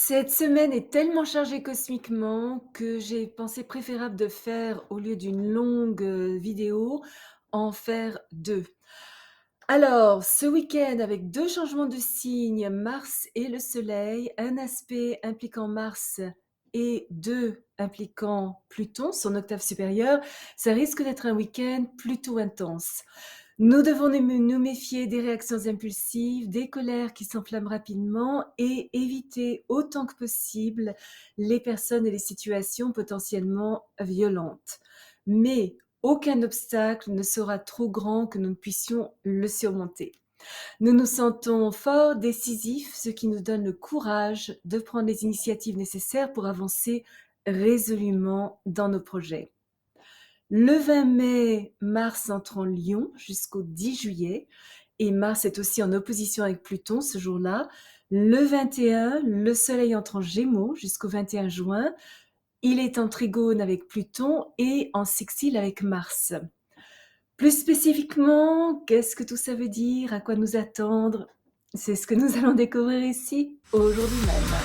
Cette semaine est tellement chargée cosmiquement que j'ai pensé préférable de faire, au lieu d'une longue, vidéo, en faire 2. Alors, ce week-end, avec 2 changements de signes, Mars et le Soleil, un aspect impliquant Mars et 2 impliquant Pluton, son octave supérieure, ça risque d'être un week-end plutôt intense. Nous devons nous méfier des réactions impulsives, des colères qui s'enflamment rapidement et éviter autant que possible les personnes et les situations potentiellement violentes. Mais aucun obstacle ne sera trop grand que nous ne puissions le surmonter. Nous nous sentons forts, décisifs, ce qui nous donne le courage de prendre les initiatives nécessaires pour avancer résolument dans nos projets. Le 20 mai, Mars entre en Lion jusqu'au 10 juillet et Mars est aussi en opposition avec Pluton ce jour-là. Le 21, le Soleil entre en Gémeaux jusqu'au 21 juin. Il est en trigone avec Pluton et en sextile avec Mars. Plus spécifiquement, qu'est-ce que tout ça veut dire? À quoi nous attendre? C'est ce que nous allons découvrir ici, aujourd'hui même.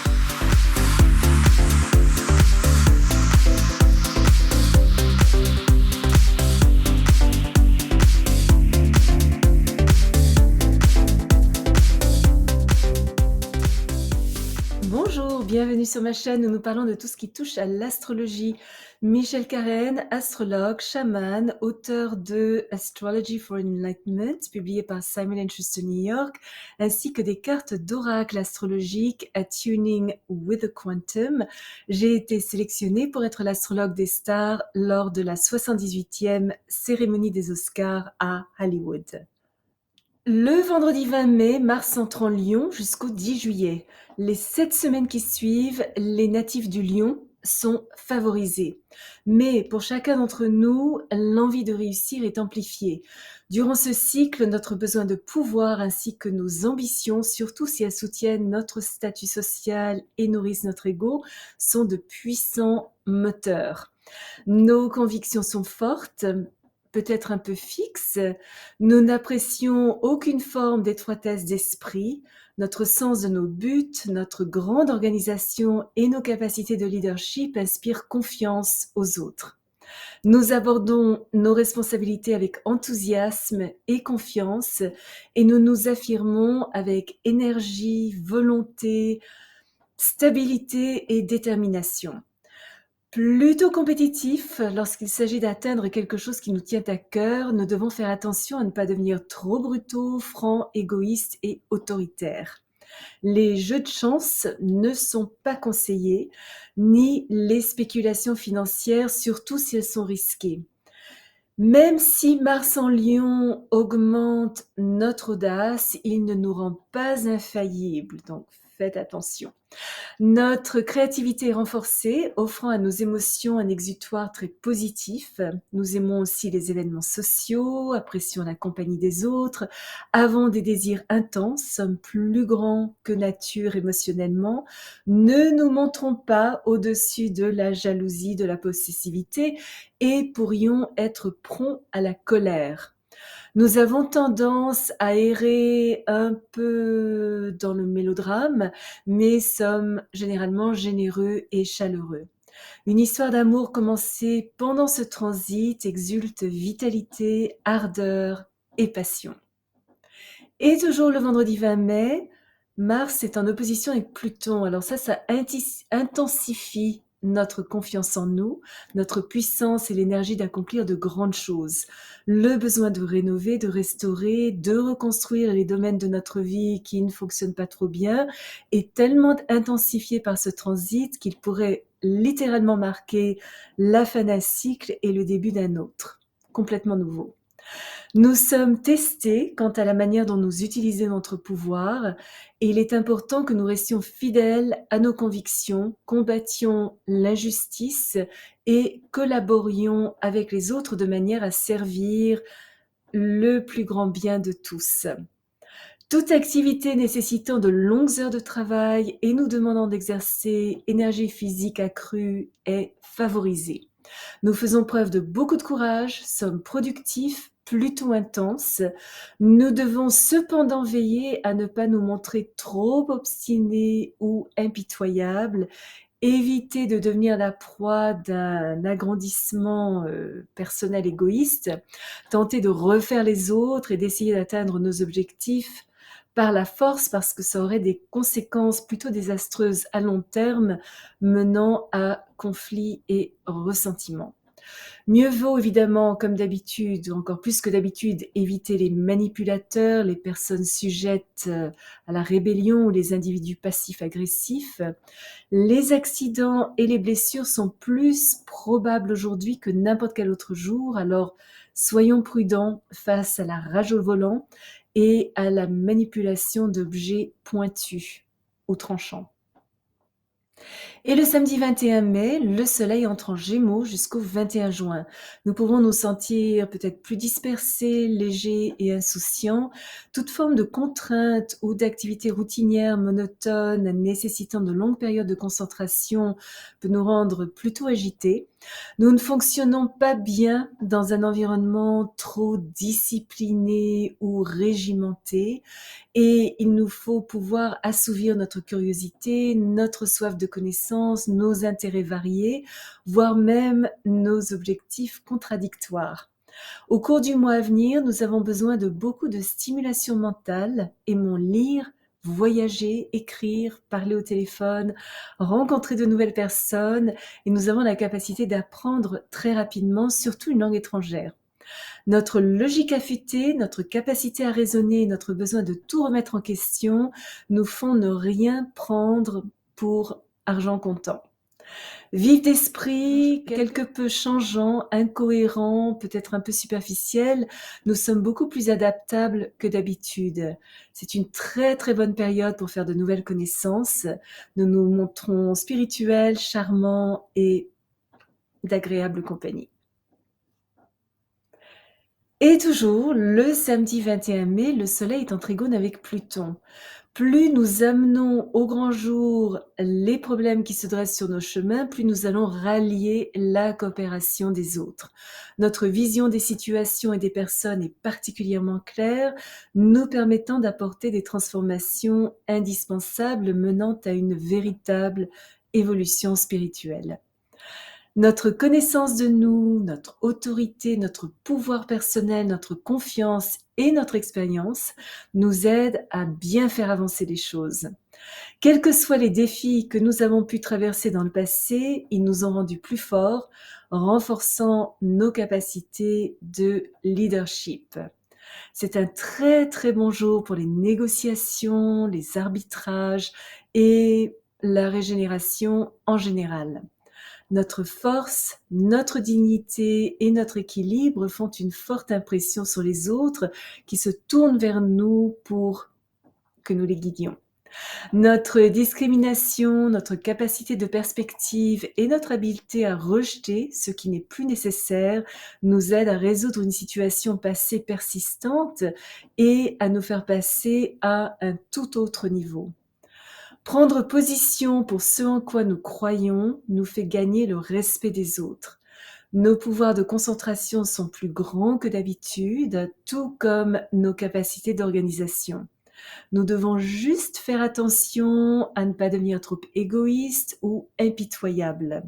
Bonjour, bienvenue sur ma chaîne où nous parlons de tout ce qui touche à l'astrologie. Michel Carène, astrologue, chaman, auteur de Astrology for Enlightenment, publié par Simon & Schuster New York, ainsi que des cartes d'oracle astrologique Attuning with the Quantum. J'ai été sélectionnée pour être l'astrologue des stars lors de la 78e cérémonie des Oscars à Hollywood. Le vendredi 20 mai, Mars entre en Lion jusqu'au 10 juillet. Les 7 semaines qui suivent, les natifs du Lion sont favorisés. Mais pour chacun d'entre nous, l'envie de réussir est amplifiée. Durant ce cycle, notre besoin de pouvoir ainsi que nos ambitions, surtout si elles soutiennent notre statut social et nourrissent notre ego, sont de puissants moteurs. Nos convictions sont fortes, peut-être un peu fixes. Nous n'apprécions aucune forme d'étroitesse d'esprit. Notre sens de nos buts, notre grande organisation et nos capacités de leadership inspirent confiance aux autres. Nous abordons nos responsabilités avec enthousiasme et confiance et nous nous affirmons avec énergie, volonté, stabilité et détermination. Plutôt compétitif, lorsqu'il s'agit d'atteindre quelque chose qui nous tient à cœur, nous devons faire attention à ne pas devenir trop brutaux, francs, égoïstes et autoritaires. Les jeux de chance ne sont pas conseillés, ni les spéculations financières, surtout si elles sont risquées. Même si Mars en Lion augmente notre audace, il ne nous rend pas infaillibles, donc faites attention. Notre créativité est renforcée, offrant à nos émotions un exutoire très positif. Nous aimons aussi les événements sociaux, apprécions la compagnie des autres, avons des désirs intenses, sommes plus grands que nature émotionnellement, ne nous montrons pas au-dessus de la jalousie, de la possessivité et pourrions être prompts à la colère. Nous avons tendance à errer un peu dans le mélodrame, mais sommes généralement généreux et chaleureux. Une histoire d'amour commencée pendant ce transit exulte vitalité, ardeur et passion. Et toujours le vendredi 20 mai, Mars est en opposition avec Pluton. Alors ça intensifie notre confiance en nous, notre puissance et l'énergie d'accomplir de grandes choses. Le besoin de rénover, de restaurer, de reconstruire les domaines de notre vie qui ne fonctionnent pas trop bien est tellement intensifié par ce transit qu'il pourrait littéralement marquer la fin d'un cycle et le début d'un autre, complètement nouveau. Nous sommes testés quant à la manière dont nous utilisons notre pouvoir et il est important que nous restions fidèles à nos convictions, combattions l'injustice et collaborions avec les autres de manière à servir le plus grand bien de tous. Toute activité nécessitant de longues heures de travail et nous demandant d'exercer énergie physique accrue est favorisée. Nous faisons preuve de beaucoup de courage, sommes productifs, plutôt intense. Nous devons cependant veiller à ne pas nous montrer trop obstinés ou impitoyables, éviter de devenir la proie d'un agrandissement personnel égoïste, tenter de refaire les autres et d'essayer d'atteindre nos objectifs par la force parce que ça aurait des conséquences plutôt désastreuses à long terme, menant à conflits et ressentiments. Mieux vaut évidemment, comme d'habitude, ou encore plus que d'habitude, éviter les manipulateurs, les personnes sujettes à la rébellion ou les individus passifs-agressifs. Les accidents et les blessures sont plus probables aujourd'hui que n'importe quel autre jour, alors soyons prudents face à la rage au volant et à la manipulation d'objets pointus ou tranchants. Et le samedi 21 mai, le soleil entre en Gémeaux jusqu'au 21 juin. Nous pouvons nous sentir peut-être plus dispersés, légers et insouciants. Toute forme de contrainte ou d'activité routinière monotone nécessitant de longues périodes de concentration peut nous rendre plutôt agités. Nous ne fonctionnons pas bien dans un environnement trop discipliné ou régimenté. Et il nous faut pouvoir assouvir notre curiosité, notre soif de connaissance, nos intérêts variés, voire même nos objectifs contradictoires. Au cours du mois à venir, nous avons besoin de beaucoup de stimulation mentale. Aimons lire, voyager, écrire, parler au téléphone, rencontrer de nouvelles personnes et nous avons la capacité d'apprendre très rapidement, surtout une langue étrangère. Notre logique affûtée, notre capacité à raisonner, notre besoin de tout remettre en question nous font ne rien prendre pour argent comptant. Vif d'esprit, quelque peu changeant, incohérent, peut-être un peu superficiel, nous sommes beaucoup plus adaptables que d'habitude. C'est une très très bonne période pour faire de nouvelles connaissances. Nous nous montrons spirituels, charmants et d'agréable compagnie. Et toujours, le samedi 21 mai, le soleil est en trigone avec Pluton. Plus nous amenons au grand jour les problèmes qui se dressent sur nos chemins, plus nous allons rallier la coopération des autres. Notre vision des situations et des personnes est particulièrement claire, nous permettant d'apporter des transformations indispensables menant à une véritable évolution spirituelle. Notre connaissance de nous, notre autorité, notre pouvoir personnel, notre confiance et notre expérience nous aident à bien faire avancer les choses. Quels que soient les défis que nous avons pu traverser dans le passé, ils nous ont rendus plus forts, renforçant nos capacités de leadership. C'est un très très bon jour pour les négociations, les arbitrages et la régénération en général. Notre force, notre dignité et notre équilibre font une forte impression sur les autres qui se tournent vers nous pour que nous les guidions. Notre discrimination, notre capacité de perspective et notre habileté à rejeter ce qui n'est plus nécessaire nous aident à résoudre une situation passée persistante et à nous faire passer à un tout autre niveau. Prendre position pour ce en quoi nous croyons nous fait gagner le respect des autres. Nos pouvoirs de concentration sont plus grands que d'habitude, tout comme nos capacités d'organisation. Nous devons juste faire attention à ne pas devenir trop égoïste ou impitoyable.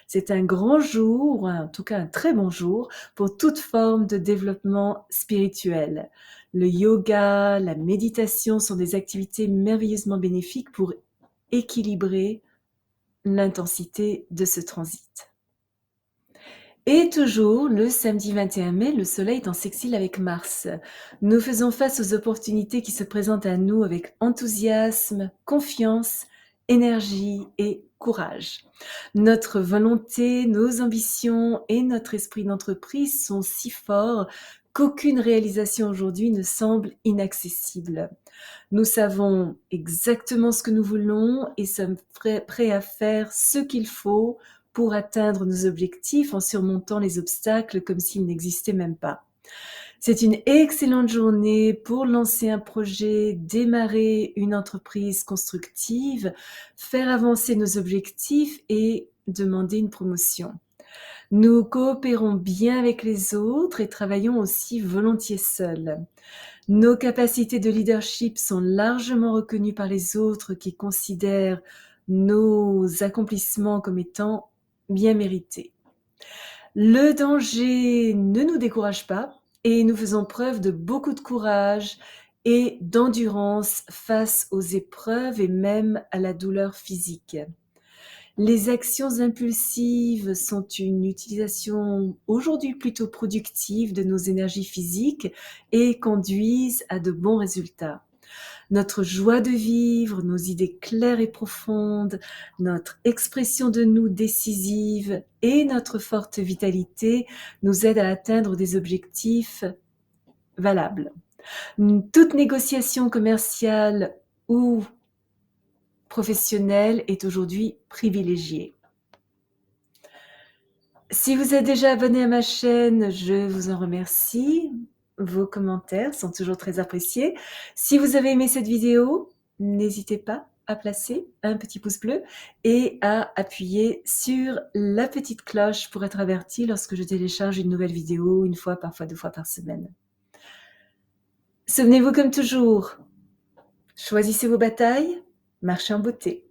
C'est un grand jour, ou en tout cas un très bon jour, pour toute forme de développement spirituel. Le yoga, la méditation sont des activités merveilleusement bénéfiques pour équilibrer l'intensité de ce transit. Et toujours, le samedi 21 mai, le soleil est en sextile avec Mars. Nous faisons face aux opportunités qui se présentent à nous avec enthousiasme, confiance, énergie et courage. Notre volonté, nos ambitions et notre esprit d'entreprise sont si forts qu'aucune réalisation aujourd'hui ne semble inaccessible. Nous savons exactement ce que nous voulons et sommes prêts à faire ce qu'il faut pour atteindre nos objectifs en surmontant les obstacles comme s'ils n'existaient même pas. C'est une excellente journée pour lancer un projet, démarrer une entreprise constructive, faire avancer nos objectifs et demander une promotion. Nous coopérons bien avec les autres et travaillons aussi volontiers seuls. Nos capacités de leadership sont largement reconnues par les autres qui considèrent nos accomplissements comme étant bien mérités. Le danger ne nous décourage pas et nous faisons preuve de beaucoup de courage et d'endurance face aux épreuves et même à la douleur physique. Les actions impulsives sont une utilisation aujourd'hui plutôt productive de nos énergies physiques et conduisent à de bons résultats. Notre joie de vivre, nos idées claires et profondes, notre expression de nous décisive et notre forte vitalité nous aident à atteindre des objectifs valables. Toute négociation commerciale ou professionnelle est aujourd'hui privilégiée. Si vous êtes déjà abonné à ma chaîne, je vous en remercie. Vos commentaires sont toujours très appréciés. Si vous avez aimé cette vidéo, n'hésitez pas à placer un petit pouce bleu et à appuyer sur la petite cloche pour être averti lorsque je télécharge une nouvelle vidéo, une fois, parfois 2 fois par semaine. Souvenez-vous comme toujours, choisissez vos batailles, marchez en beauté.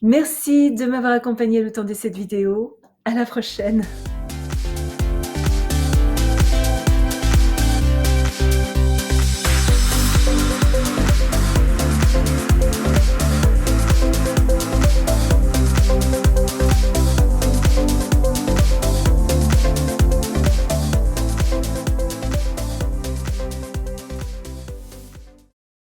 Merci de m'avoir accompagné le temps de cette vidéo. À la prochaine.